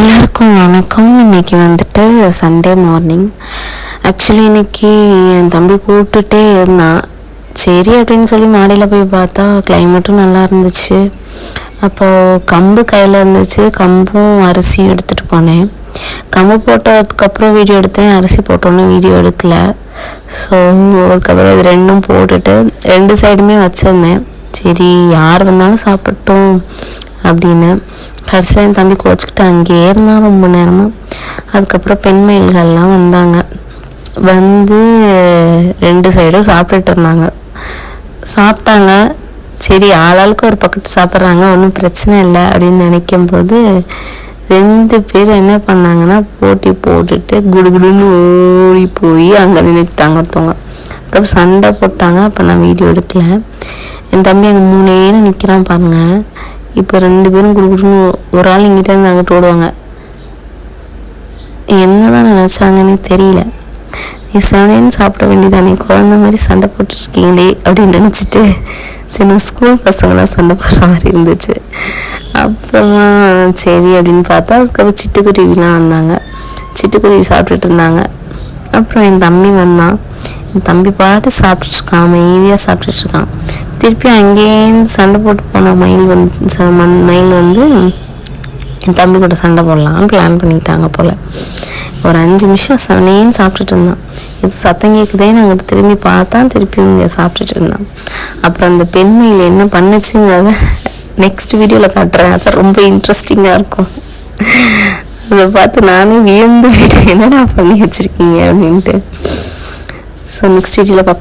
எல்லாருக்கும் வணக்கம். இன்னைக்கு வந்துட்டு சண்டே மார்னிங். ஆக்சுவலி இன்னைக்கு என் தம்பி கூப்பிட்டுட்டே இருந்தான். சரி அப்படின்னு சொல்லி மாடியில் போய் பார்த்தா கிளைமேட்டும் நல்லா இருந்துச்சு. அப்போது கம்பு கையில் இருந்துச்சு. கம்பும் அரிசியும் எடுத்துகிட்டு போனேன். கம்பு போட்டதுக்கப்புறம் வீடியோ எடுத்தேன், அரிசி போட்டோன்னு வீடியோ எடுக்கல. ஸோ அதுக்கப்புறம் இது ரெண்டும் போட்டுட்டு 2 சைடுமே வச்சுருந்தேன். சரி யார் வந்தாலும் சாப்பிட்டோம் அப்படின்னு. கடைசியில் என் தம்பி கோச்சிக்கிட்டு அங்கேயே இருந்தான் ரொம்ப நேரமாக. அதுக்கப்புறம் பெண்மயில்கள்லாம் வந்தாங்க. வந்து 2 சைடும் சாப்பிட்டுட்டு இருந்தாங்க. சாப்பிட்டாங்க. சரி ஆளாளுக்கு ஒரு பக்கத்து சாப்பிட்றாங்க, ஒன்றும் பிரச்சனை இல்லை அப்படின்னு நினைக்கும் போது 2 பேர் என்ன பண்ணாங்கன்னா போட்டி போட்டுட்டு குடுகுடுன்னு ஓடி போய் அங்கே நின்றுக்கிட்டாங்க ஒருத்தவங்க. அதுக்கப்புறம் சண்டை போட்டாங்க. அப்போ நான் வீடியோ எடுக்கல. என் தம்பி அங்கே 3 நேரம் நிற்கிறான் பாருங்க. இப்போ 2 பேரும் குடுக்குன்னு ஒரு ஆள் இங்கிட்ட இருந்து அங்கிட்டு ஓடுவாங்க. என்னதான் நினச்சாங்கன்னு தெரியல. நீ செவனேன்னு சாப்பிட வேண்டியதானே, குழந்த மாதிரி சண்டை போட்டுருக்கீங்களே அப்படின்னு நினச்சிட்டு சரி ஸ்கூல் பசங்களாம் சண்டை போடுற மாதிரி இருந்துச்சு. அப்புறமா சரி அப்படின்னு பார்த்தா அதுக்கப்புறம் சிட்டுக்குருவிலாம் வந்தாங்க. சிட்டுக்குருவி சாப்பிட்டுட்டு இருந்தாங்க. அப்புறம் என் தம்பி வந்தான். என் தம்பி பாட்டு சாப்பிட்டுருக்கான், அமைதியாக சாப்பிட்டுட்ருக்கான். திருப்பி அங்கேருந்து சண்டை போட்டு போன மயில் வந்து என் தம்பி கூட சண்டை போடலான்னு பிளான் பண்ணிட்டாங்க போல். ஒரு 5 நிமிஷம் செவனேன்னு சாப்பிட்டுட்டு இருந்தான். இது சத்தம் கேட்குதேன்னு அங்கிட்டு திரும்பி பார்த்தா திருப்பி இங்கே சாப்பிட்டுட்டு இருந்தான். அப்புறம் அந்த பெண் மயில் என்ன பண்ணுச்சுங்கிறத நெக்ஸ்ட் வீடியோவில் காட்டுறேன். அதான் ரொம்ப இன்ட்ரெஸ்டிங்காக இருக்கும். அதை பார்த்து நானே வியந்து என்னடா பண்ணி வச்சுருக்கீங்க அப்படின்ட்டு. ஸோ நெக்ஸ்ட் வீடியோவில் பார்ப்போம்.